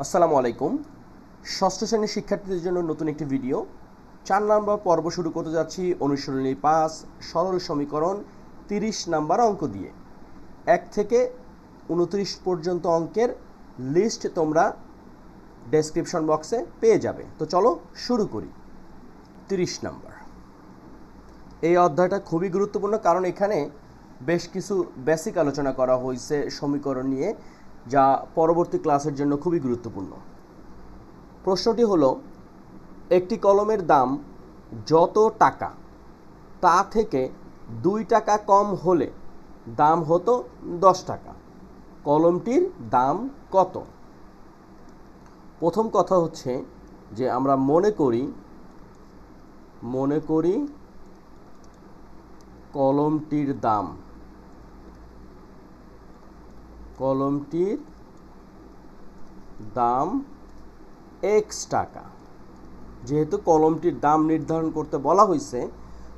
আসসালামু আলাইকুম। ষষ্ঠ শ্রেণীর শিক্ষার্থীদের জন্য নতুন একটি ভিডিও। 4 নম্বর পর্ব শুরু করতে যাচ্ছি অনুশীলনী 5 সরল সমীকরণ 30 নাম্বার অঙ্ক দিয়ে। 1 থেকে 29 পর্যন্ত অঙ্কের লিস্ট তোমরা ডেসক্রিপশন বক্সে পেয়ে যাবে। তো চলো শুরু করি। 30 নাম্বার এই অধ্যায়টা খুবই গুরুত্বপূর্ণ, কারণ এখানে বেশ কিছু বেসিক আলোচনা করা হয়েছে সমীকরণ নিয়ে, যা পরবর্তী ক্লাসের জন্য খুবই গুরুত্বপূর্ণ। প্রশ্নটি হলো, একটি কলমের দাম যত টাকা তা থেকে 2 টাকা কম হলে দাম হতো 10 টাকা। কলমটির দাম কত? প্রথম কথা হচ্ছে যে আমরা মনে করি কলমটির দাম x টাকা। যেহেতু কলমটির দাম নির্ধারণ করতে বলা হয়েছে,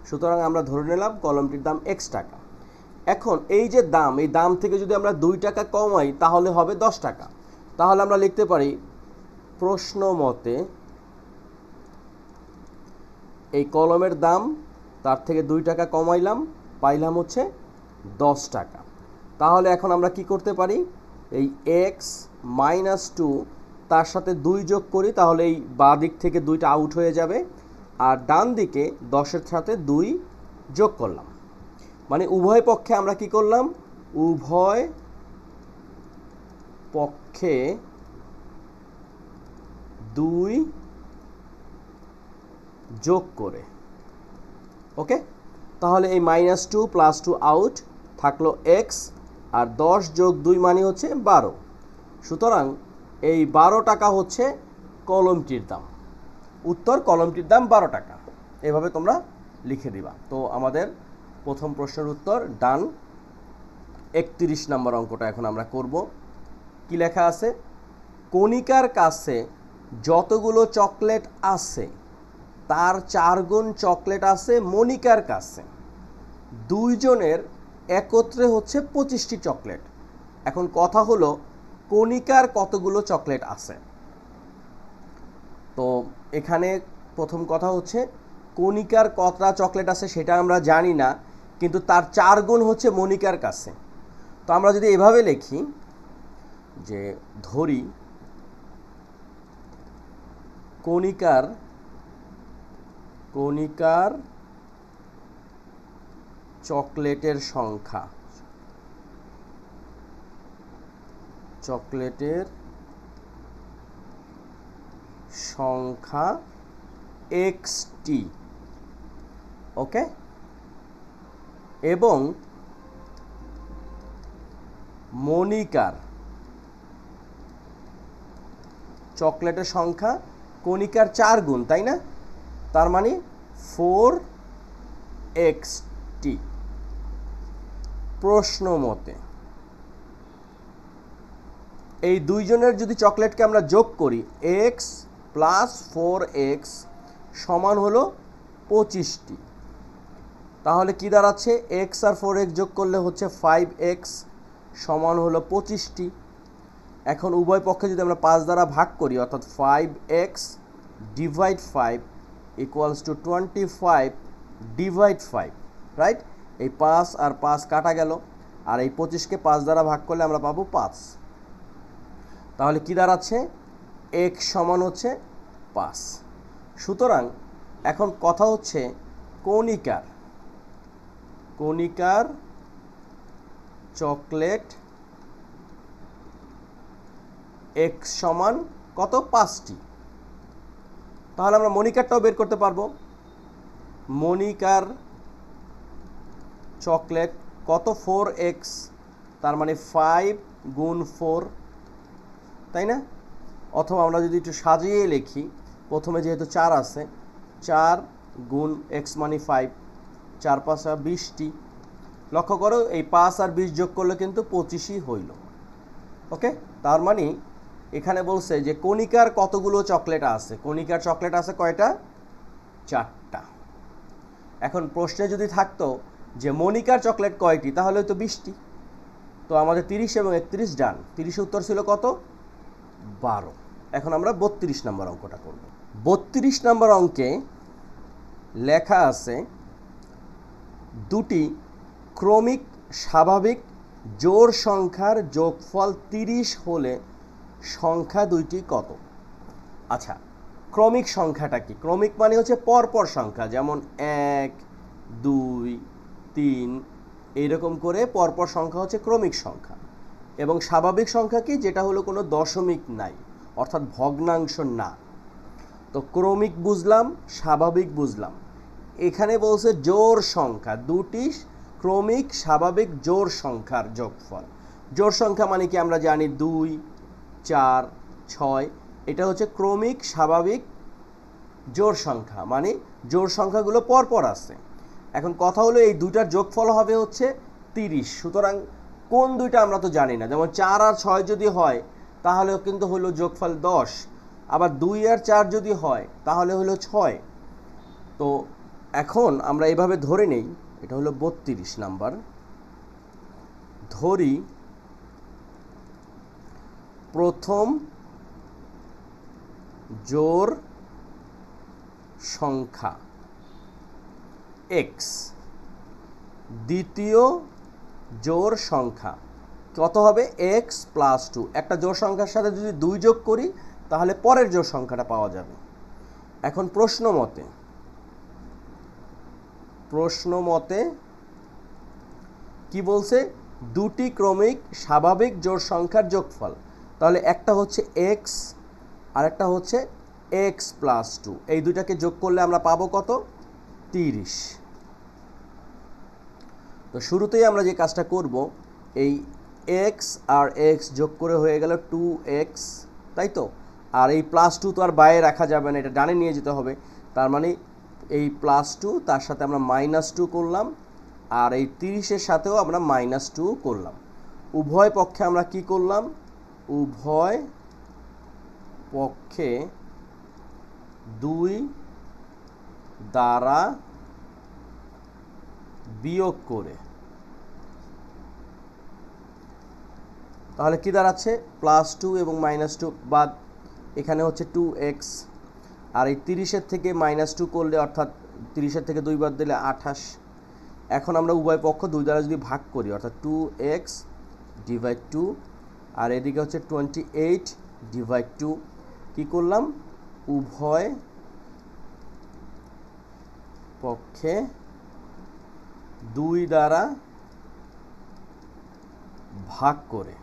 সুতরাং আমরা ধরে নিলাম কলমটির দাম x টাকা। এখন এই যে দাম, এই দাম থেকে যদি আমরা 2 টাকা কমাই তাহলে হবে 10 টাকা। তাহলে আমরা লিখতে পারি প্রশ্ন মতে এই কলমের দাম তার থেকে 2 টাকা কমাইলাম, পাইলাম হচ্ছে 10 টাকা। তাহলে এখন আমরা কি করতে পারি, এই x - 2 তার সাথে 2 যোগ করি, তাহলে এই বাঁ দিক থেকে 2টা আউট হয়ে যাবে, আর ডান দিকে 10-এর সাথে 2 যোগ করলাম। মানে উভয় পক্ষে আমরা কি করলাম, উভয় পক্ষে 2 যোগ করে। ওকে, তাহলে এই -2 + 2 আউট, থাকলো x, আর 10 যোগ 2 মানে হচ্ছে 12। সুতরাং এই 12 টাকা হচ্ছে কলমটির দাম। উত্তর কলমটির দাম 12 টাকা। এভাবে তোমরা লিখে দিবা। তো আমাদের প্রথম প্রশ্নের উত্তর ডান। 31 নম্বর অঙ্কটা এখন আমরা করব। কি লেখা আছে, কণিকার কাছে যতগুলো চকলেট আছে তার 4 গুণ চকলেট আছে মনিকার কাছে। দুইজনের একত্রে হচ্ছে 25টি চকলেট। এখন কথা হলো, কণিকার কতগুলো চকলেট আছে? তো এখানে প্রথম কথা হচ্ছে, কণিকার কতটা চকলেট আছে সেটা আমরা জানি না, কিন্তু তার 4 গুণ হচ্ছে মনিকার কাছে। তো আমরা যদি এভাবে লিখি যে ধরি কণিকার চকলেটের সংখ্যা xt, ওকে, এবং মনিকার চকলেটের সংখ্যা কণিকার 4 গুণ, তাই না? তার মানে 4xt। প্রশ্ন মতে এই দুইজনের যদি চকলেটকে আমরা যোগ করি, x + 4x সমান হলো 25টি। তাহলে কি দাঁড়াচ্ছে, x আর 4x যোগ করলে হচ্ছে 5x সমান হলো 25টি। এখন উভয় পক্ষে যদি আমরা 5 দ্বারা ভাগ করি, অর্থাৎ 5x / 5 = 25 / 5, রাইট? এই 5 আর 5 কাটা গেল, আর এই 25কে 5 দ্বারা ভাগ করলে আমরা পাবো 5। তাহলে কি দাঁড়াচ্ছে, x সমান হচ্ছে 5। সুতরাং এখন কথা হচ্ছে কণিকার চকলেট x সমান কত, 5টি। তাহলে আমরা মনিকারটাও বের করতে পারবো। মনিকার চকলেট কত, 4x, তার মানে 5 গুণ 4, তাই না? অথবা আমরা যদি একটু সাজিয়ে লিখি, প্রথমে যেহেতু 4 আছে, 4 গুণ x মানে 5, 4 × 5 = 20টি। লক্ষ্য করো, এই 5 আর 20 যোগ করলে কিন্তু 25ই হইল। ওকে, তার মানে এখানে বলছে যে কণিকার কতগুলো চকলেট আছে। কণিকার চকলেট আছে কয়টা, 4টা। এখন প্রশ্নে যদি থাকতো যে মনিকার চকলেট কয়টি, তাহলে তো 20টি। তো আমাদের 30 এবং 31 ডান। 30 উত্তর ছিল কত, 12। এখন আমরা 32 নম্বর অঙ্কটা করব। 32 নম্বর অঙ্কে লেখা আছে দুটি ক্রমিক স্বাভাবিক জোড় সংখ্যার যোগফল 30 হলে সংখ্যা দুইটি কত? আচ্ছা, ক্রমিক সংখ্যাটা কি? ক্রমিক মানে হচ্ছে পরপর সংখ্যা, যেমন 1 2 3 এইরকম করে পরপর সংখ্যা হচ্ছে ক্রমিক সংখ্যা। এবং স্বাভাবিক সংখ্যা কি? যেটা হলো কোনো দশমিক নাই, অর্থাৎ ভগ্নাংশ না। তো ক্রমিক বুঝলাম, স্বাভাবিক বুঝলাম। এখানে বলছে জোড় সংখ্যা, দুটি ক্রমিক স্বাভাবিক জোড় সংখ্যার যোগফল। জোড় সংখ্যা মানে কি আমরা জানি 2 4 6, এটা হচ্ছে ক্রমিক স্বাভাবিক জোড় সংখ্যা, মানে জোড় সংখ্যাগুলো পরপর আছে। এখন কথা হলো এই দুইটার যোগফল হবে হচ্ছে 30। সুতরাং কোন দুইটা আমরা তো জানি না, যেমন 4 আর 6 যদি হয় তাহলে কিন্তু হলো যোগফল 10, আবার 2 আর 4 যদি হয় তাহলে হলো 6। তো এখন আমরা এভাবে ধরে নেই, এটা হলো 32 নাম্বার। ধরি প্রথম জোড় সংখ্যা x, দ্বিতীয় জোড় সংখ্যা কত হবে? x + 2। একটা জোড় সংখ্যার সাথে যদি 2 যোগ করি তাহলে পরের জোড় সংখ্যাটা পাওয়া যাবে। এখন প্রশ্ন মতে কি বলছে? দুটি ক্রমিক স্বাভাবিক জোড় সংখ্যার যোগফল। তাহলে একটা হচ্ছে x আর একটা হচ্ছে x + 2, এই দুইটাকে যোগ করলে আমরা পাবো কত? 30। তো শুরুতেই আমরা যে কাজটা করব, এই x আর x যোগ করে হয়ে গেল 2x, তাই তো? আর এই +2 তো আর বাইরে রাখা যাবে না, এটা ডানে নিয়ে যেতে হবে। তার মানে এই +2 তার সাথে আমরা -2 করলাম, আর এই 30-এর সাথেও আমরা -2 করলাম। উভয় পক্ষে আমরা কি করলাম? উভয় পক্ষে 2 দ্বারা বিয়োগ করে, তাহলে কি দাঁড়াচ্ছে? +2 এবং -2 বাদ, এখানে হচ্ছে 2x, আর এই 30-এর থেকে -2 করলে, অর্থাৎ 30-এর থেকে 2 বাদ দিলে 28। এখন আমরা উভয় পক্ষ 2 দ্বারা যদি ভাগ করি, অর্থাৎ 2x / 2, আর এদিকে হচ্ছে 28 / 2, কি করলাম? উভয় পক্ষে 2 দ্বারা ভাগ করে,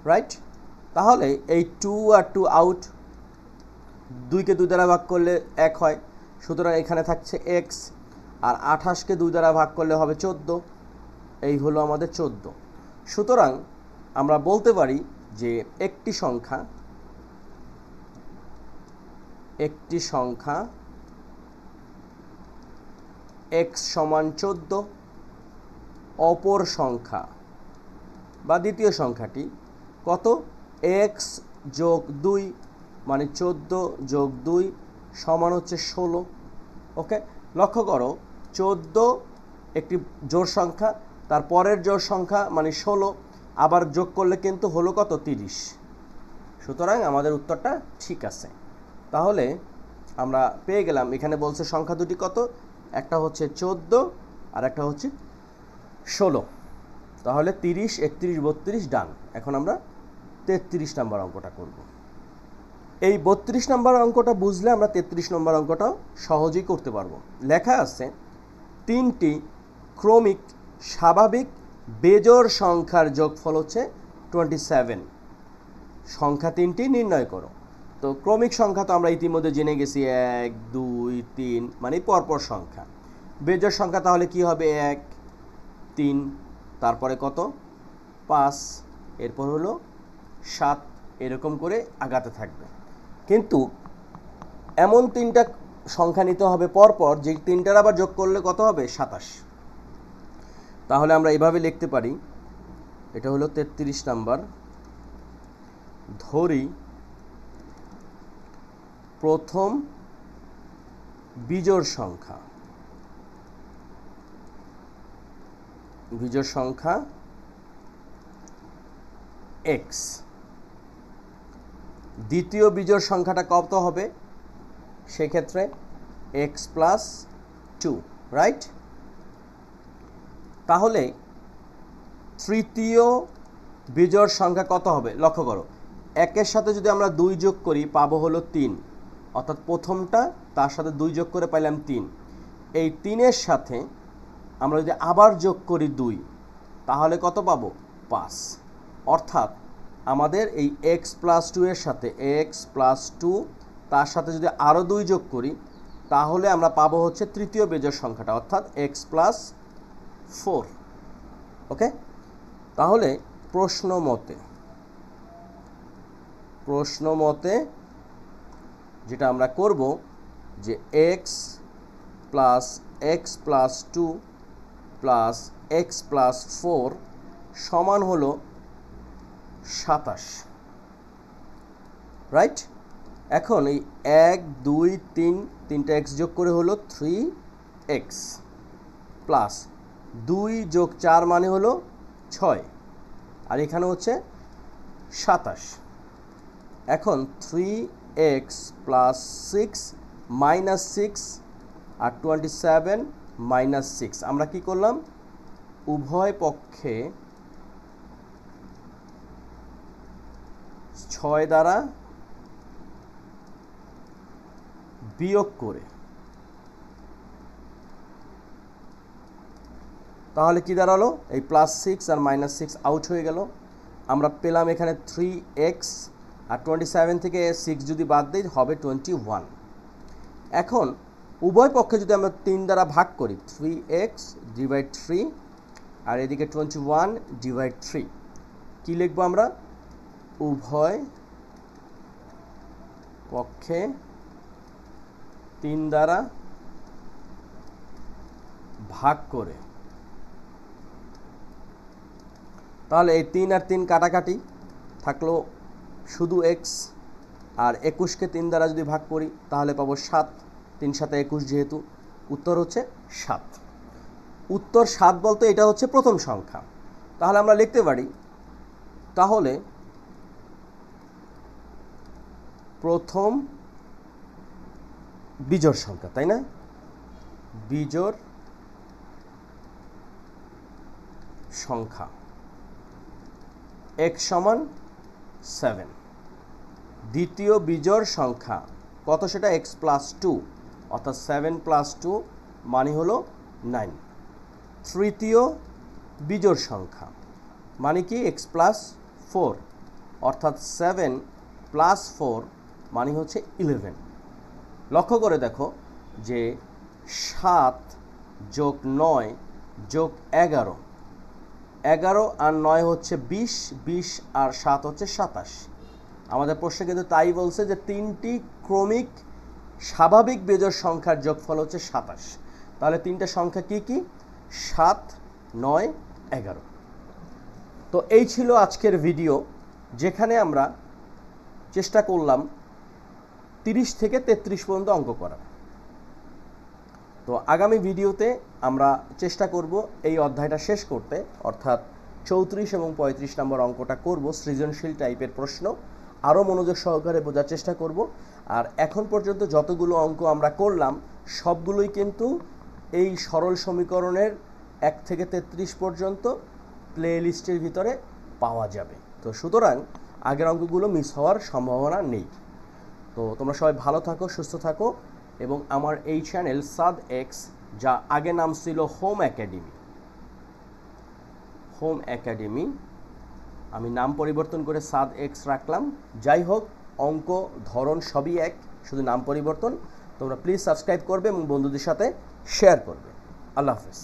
রাইট? তাহলে এই 2 আর 2 আউট, 2কে 2 দ্বারা ভাগ করলে 1 হয়, সুতরাং এখানে থাকছে x, আর 28কে 2 দ্বারা ভাগ করলে হবে 14, এই হলো আমাদের 14। সুতরাং আমরা বলতে পারি যে একটি সংখ্যা x = 14, অপর সংখ্যা বা দ্বিতীয় সংখ্যাটি কত? x + 2, মানে 14 + 2 সমান হচ্ছে 16। ওকে, লক্ষ্য করো 14 একটি জোড় সংখ্যা, তার পরের জোড় সংখ্যা মানে 16, আবার যোগ করলে কিন্তু হলো কত? 30। সুতরাং আমাদের উত্তরটা ঠিক আছে। তাহলে আমরা পেয়ে গেলাম, এখানে বলছে সংখ্যা দুটি কত? একটা হচ্ছে 14 আর একটা হচ্ছে 16। তাহলে 30, 31, 32 ডান। এখন আমরা 33 নম্বর অঙ্কটা করব। এই 32 নম্বর অঙ্কটা বুঝলে আমরা 33 নম্বর অঙ্কটাও সহজেই করতে পারবো। লেখা আছে 3টি ক্রমিক স্বাভাবিক বেজোড় সংখ্যার যোগফল হচ্ছে 27। সংখ্যা 3টি নির্ণয় করো। তো ক্রমিক সংখ্যা তো আমরা ইতিমধ্যে জেনে গেছি, 1 2 3, মানে পরপর সংখ্যা। বেজোড় সংখ্যা তাহলে কি হবে? 1 3, তারপরে কত? 5, এরপর হলো 7, এরকম করে আগাতে থাকবে। কিন্তু এমন 3টা সংখ্যা নিতে হবে পরপর, যে 3টার আবার যোগ করলে কত হবে? 27। তাহলে আমরা এভাবে লিখতে পারি, এটা হলো 33 নাম্বার। ধরি প্রথম বিজোড় সংখ্যা x, দ্বিতীয় বিজোড় সংখ্যাটা কত হবে? সেক্ষেত্রে এক্স প্লাস 2, রাইট? তাহলে তৃতীয় বিজোড় সংখ্যা কত হবে? লক্ষ্য করো, একের সাথে যদি আমরা 2 যোগ করি পাবো হলো 3, অর্থাৎ প্রথমটা তার সাথে 2 যোগ করে পাইলাম 3। এই 3-এর সাথে আমরা যদি আবার যোগ করি 2, তাহলে কত পাবো? 5। অর্থাৎ আমাদের এই x প্লাস 2 এর সাথে x প্লাস 2 তার সাথে যদি আরও 2 যোগ করি, তাহলে আমরা পাবো হচ্ছে তৃতীয় বিজোড় সংখ্যাটা, অর্থাৎ x প্লাস 4। ওকে, তাহলে প্রশ্ন মতে যেটা আমরা করব যে x plus 2 plus x plus 4 সমান হলো 27, রাইট? এখন এই 1 2 3 তিনটা x যোগ করে হলো 3x প্লাস 2 যোগ 4 মানে হলো 6, আর এখানে হচ্ছে 27। এখন 3x প্লাস 6 মাইনাস 6 আর 27 মাইনাস 6 আমরা কি করলাম? উভয় পক্ষে 6 দ্বারা বিয়োগ করে, তাহলে কি দাঁড়ালো? এই প্লাস 6 আর মাইনাস 6 আউট হয়ে গেল। আমরা পেলাম এখানে 3x, আর 27 থেকে 6 যদি বাদ দিই হবে 21। এখন উভয় পক্ষে যদি আমরা 3 দ্বারা ভাগ করি, 3x ডিভাইড 3 আর এদিকে 21 ডিভাইড 3, কি লিখবো আমরা? উভয় পক্ষে 3 দ্বারা ভাগ করে, তাহলে এই 3 আর 3 কাটাকাটি থাকলো শুধু x, আর 21কে 3 দ্বারা যদি ভাগ করি তাহলে পাবো 7, 3 7 21, যেহেতু উত্তর হচ্ছে 7। উত্তর 7 বলতে এটা হচ্ছে প্রথম সংখ্যা। তাহলে আমরা লিখতে পারি, তাহলে প্রথম বিজোড় সংখ্যা, তাই না? বিজোড় সংখ্যা x সমান 7। দ্বিতীয় বিজোড় সংখ্যা কত? সেটা x প্লাস 2, অর্থাৎ 7 প্লাস 2 মানে হলো 9। তৃতীয় বিজোড় সংখ্যা মানে কি? x প্লাস 4, অর্থাৎ 7 প্লাস 4 মানে হচ্ছে 11। লক্ষ্য করে দেখো যে 7 যোগ 9 যোগ 11, 11 আর 9 হচ্ছে 20, 20 আর 7 হচ্ছে 27। আমাদের প্রশ্নে কিন্তু তাই বলছে যে 3টি ক্রমিক স্বাভাবিক বিজোড় সংখ্যার যোগফল হচ্ছে 27। তাহলে 3টা সংখ্যা কি কি? 7 9 11। তো এই ছিল আজকের ভিডিও, যেখানে আমরা চেষ্টা করলাম 30 থেকে 33 পর্যন্ত অঙ্ক করা। তো আগামী ভিডিওতে আমরা চেষ্টা করব এই অধ্যায়টা শেষ করতে, অর্থাৎ 34 এবং 35 নম্বর অঙ্কটা করব, সৃজনশীল টাইপের প্রশ্ন। আরও মনোযোগ সহকারে বোঝার চেষ্টা করব। আর এখন পর্যন্ত যতগুলো অঙ্ক আমরা করলাম সবগুলোই কিন্তু এই সরল সমীকরণের 1 থেকে 33 পর্যন্ত প্লে লিস্টের ভিতরে পাওয়া যাবে। তো সুতরাং আগের অঙ্কগুলো মিস হওয়ার সম্ভাবনা নেই। তো তোমরা সবাই ভালো থাকো, সুস্থ থাকো, এবং আমার এই চ্যানেল সাদ এক্স, যা আগে নাম ছিল হোম একাডেমি, আমি নাম পরিবর্তন করে সাদ এক্স রাখলাম। যাই হোক, অঙ্ক ধরন সবই এক, শুধু নাম পরিবর্তন। তোমরা প্লিজ সাবস্ক্রাইব করবে এবং বন্ধুদের সাথে শেয়ার করবে। আল্লাহ হাফেজ।